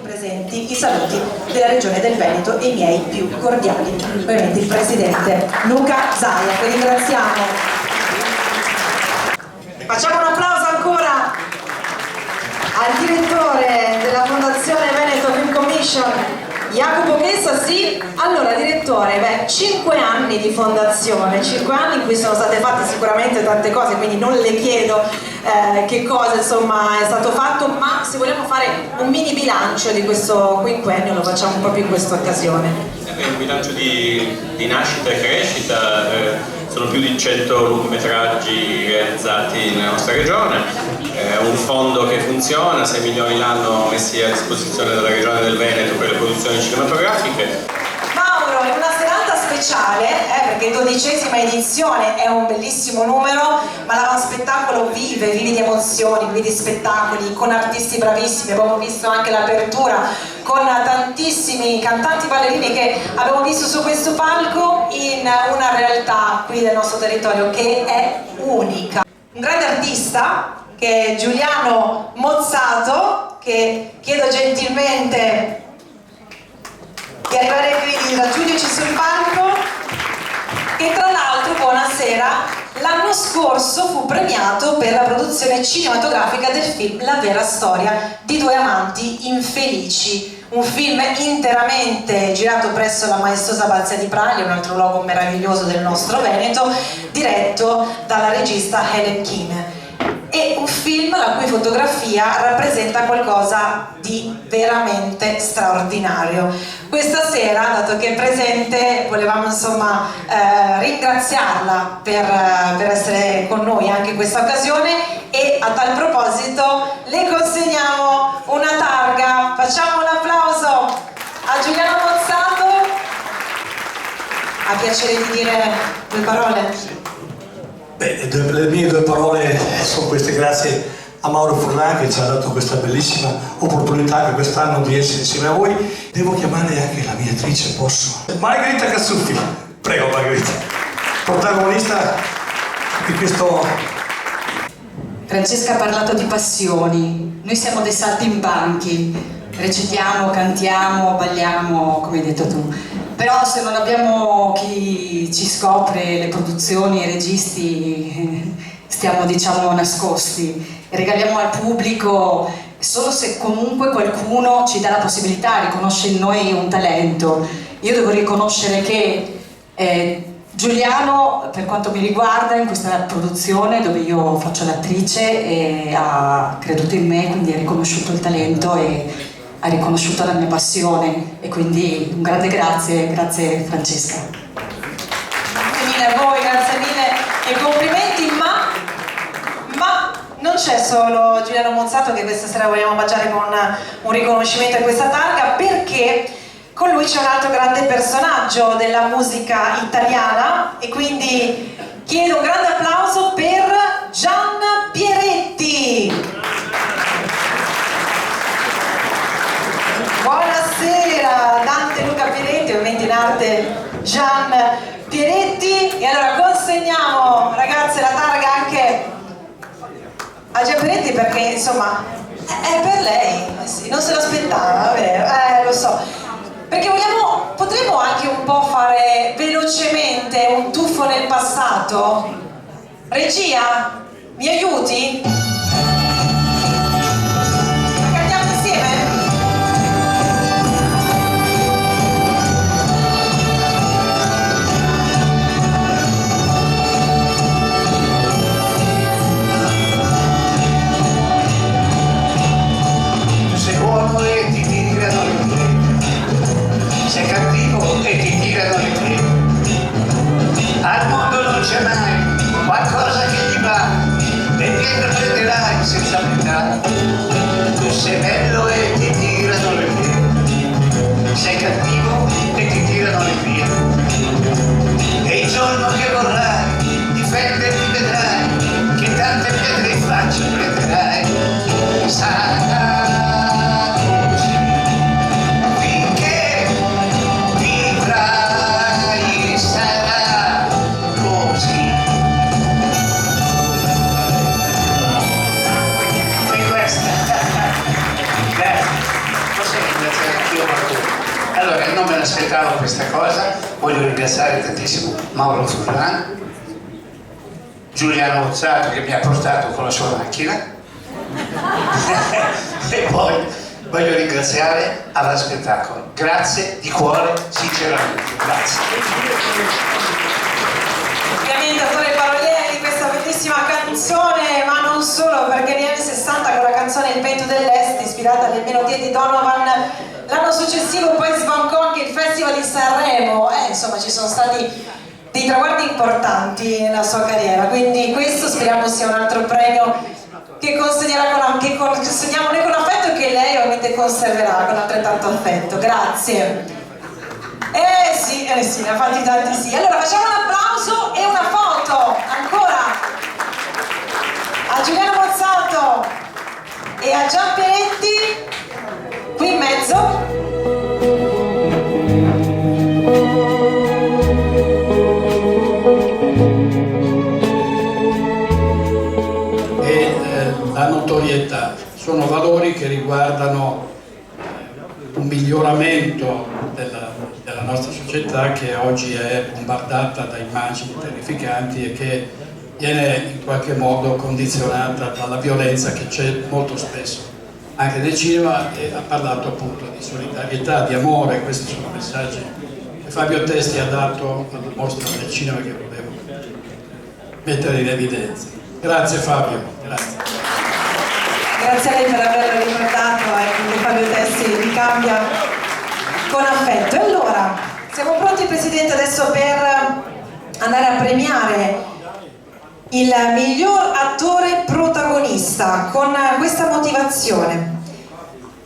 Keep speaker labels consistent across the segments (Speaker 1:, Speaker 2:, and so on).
Speaker 1: Presenti i saluti della Regione del Veneto e i miei più cordiali, ovviamente il Presidente Luca Zaia, che ringraziamo. Facciamo un applauso ancora al direttore della Fondazione Veneto Film Commission, Jacopo Chessa. Sì, allora direttore, 5 anni di fondazione, 5 anni in cui sono state fatte sicuramente tante cose, quindi non le chiedo che cosa insomma è stato fatto, ma se vogliamo fare un mini bilancio di questo quinquennio lo facciamo proprio in questa occasione.
Speaker 2: Un bilancio di nascita e crescita. Sono più di 100 lungometraggi realizzati nella nostra regione, un fondo che funziona, 6 milioni l'anno messi a disposizione dalla regione del Veneto per le produzioni cinematografiche.
Speaker 1: Mauro, in una serata speciale, perché 12ª edizione è un bellissimo numero, ma l'avanspettacolo vive di emozioni, vive di spettacoli, con artisti bravissimi. Abbiamo visto anche l'apertura con tantissimi cantanti ballerini che abbiamo visto su questo palco in una realtà qui del nostro territorio che è unica. Un grande artista che è Giuliano Mozzato, che chiedo gentilmente di arrivare qui, di raggiungerci sul palco, che tra l'altro, buonasera, l'anno scorso fu premiato per la produzione cinematografica del film La vera storia di due amanti infelici, un film interamente girato presso la maestosa Balza di Praglia, un altro luogo meraviglioso del nostro Veneto, diretto dalla regista Helen Kim. È un film la cui fotografia rappresenta qualcosa di veramente straordinario. Questa sera, dato che è presente, volevamo insomma ringraziarla per essere con noi anche in questa occasione, e a tal proposito le consegniamo una targa. Facciamo un applauso a Giuliano Mozzato. Ha piacere di dire due parole?
Speaker 3: Beh, le mie due parole sono queste: grazie a Mauro Furlan che ci ha dato questa bellissima opportunità anche quest'anno di essere insieme a voi. Devo chiamare anche la mia attrice, posso? Margherita Cassuffi, prego Margherita, protagonista di questo.
Speaker 4: Francesca ha parlato di passioni, noi siamo dei saltimbanchi, recitiamo, cantiamo, balliamo, come hai detto tu. Però se non abbiamo chi ci scopre le produzioni, i registi, stiamo diciamo nascosti. Regaliamo al pubblico solo se comunque qualcuno ci dà la possibilità, riconosce in noi un talento. Io devo riconoscere che Giuliano, per quanto mi riguarda, in questa produzione dove io faccio l'attrice, ha creduto in me, quindi ha riconosciuto il talento e ha riconosciuto la mia passione, e quindi un grande grazie Francesca.
Speaker 1: Grazie mille a voi, grazie mille e complimenti, ma non c'è solo Giuliano Mozzato che questa sera vogliamo omaggiare con un riconoscimento in questa targa, perché con lui c'è un altro grande personaggio della musica italiana, e quindi chiedo un grande applauso per Gian Pieretti. Buonasera, Dante Luca Pieretti, ovviamente in arte Gian Pieretti. E allora consegniamo, ragazze, la targa anche a Gian Pieretti, perché insomma è per lei, sì, non se l'aspettava, vero? Lo so, perché potremmo anche un po' fare velocemente un tuffo nel passato. Regia, mi aiuti? Cantiamo insieme?
Speaker 5: Al mondo non c'è mai qualcosa che ti va e dietro prenderai senza pietà. Tu sei bello e ti tirano le piede, sei cattivo e ti tirano le piede, e il giorno che vorrai difenderti vedrai che tante pietre in faccia prenderai. Sarà così finché Allora, io non me l'aspettavo questa cosa, voglio ringraziare tantissimo Mauro Furlan, Giuliano Ozzato che mi ha portato con la sua macchina e poi voglio ringraziare Ava Spettacolo. Grazie di cuore, sinceramente, grazie.
Speaker 1: Ovviamente autore paroliere di questa bellissima canzone, ma non solo, perché negli anni 60 con la canzone Il vento dell'Est, ispirata alle melodie di Donovan, l'anno successivo poi sbancò anche il Festival di Sanremo, insomma ci sono stati dei traguardi importanti nella sua carriera, quindi questo speriamo sia un altro premio che consegniamo noi con affetto e che lei ovviamente conserverà con altrettanto affetto. Grazie. Sì, ne ha fatti tanti sì. Allora facciamo un applauso e una foto ancora a Giuliano Bozzato e a Gian Peretti qui in mezzo.
Speaker 6: La notorietà sono valori che riguardano un miglioramento della nostra società che oggi è bombardata da immagini terrificanti e che viene in qualche modo condizionata dalla violenza che c'è molto spesso anche nel cinema, e ha parlato appunto di solidarietà, di amore. Questi sono messaggi che Fabio Testi ha dato alla mostra del cinema che volevo mettere in evidenza. Grazie Fabio, grazie.
Speaker 1: Grazie a lei per averlo ricordato, quindi Fabio Testi vi cambia con affetto. E allora, siamo pronti Presidente adesso per andare a premiare il miglior attore protagonista con questa motivazione.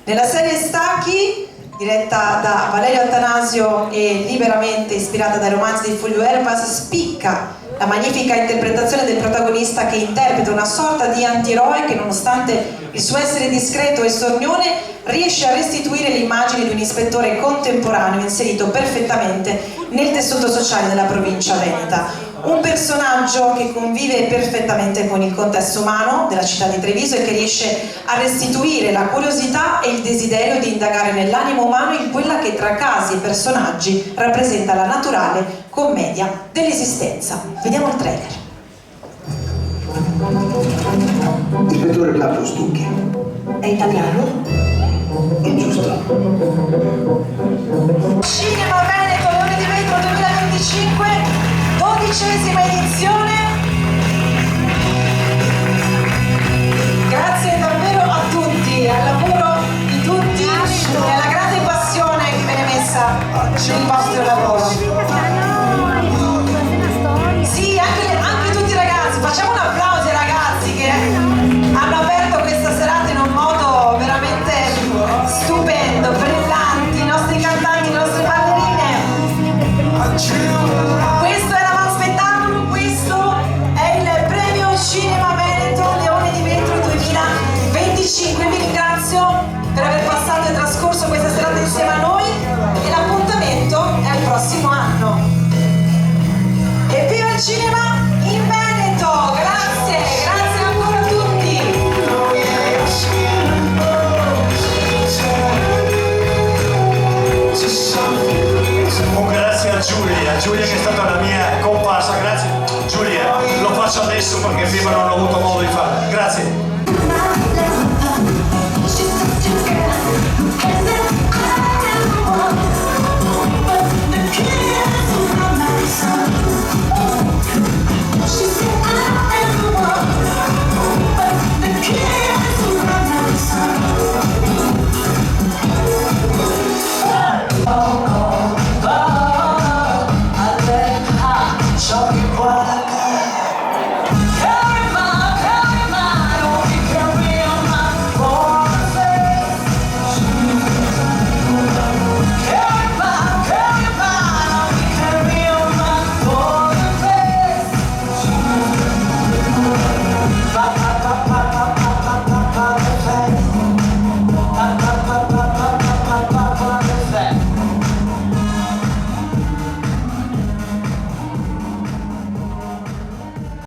Speaker 1: Nella serie Stacchi, diretta da Valerio Attanasio e liberamente ispirata dai romanzi di Fulvio Erbas, spicca la magnifica interpretazione del protagonista che interpreta una sorta di antieroe che, nonostante il suo essere discreto e sornione, riesce a restituire l'immagine di un ispettore contemporaneo inserito perfettamente nel tessuto sociale della provincia veneta. Un personaggio che convive perfettamente con il contesto umano della città di Treviso e che riesce a restituire la curiosità e il desiderio di indagare nell'animo umano in quella che tra casi e personaggi rappresenta la naturale commedia dell'esistenza. Vediamo il trailer.
Speaker 7: Ispettore Claudio Stucchi.
Speaker 8: È italiano?
Speaker 7: È giusto.
Speaker 1: Cinema Veneto Leone di Vetro 2025, 12ª edizione. Grazie davvero a tutti, al lavoro di tutti e alla grande passione che viene messa nel vostro lavoro. Sì, anche tutti i ragazzi, facciamo un applauso ai ragazzi che hanno aperto questa serata in un modo veramente stupendo, brillanti, i nostri cantanti, le nostre ballerine. Questo è l'avanspettacolo, questo è il premio Cinema Veneto Leone di Vetro 2025. Vi ringrazio per aver passato e trascorso questa serata insieme a noi e l'appuntamento è al prossimo anno. E viva il cinema in Veneto! Grazie, grazie ancora a tutti!
Speaker 3: Grazie a Giulia che è stata la mia comparsa, grazie Giulia, lo faccio adesso perché prima non ho avuto modo di farlo, grazie.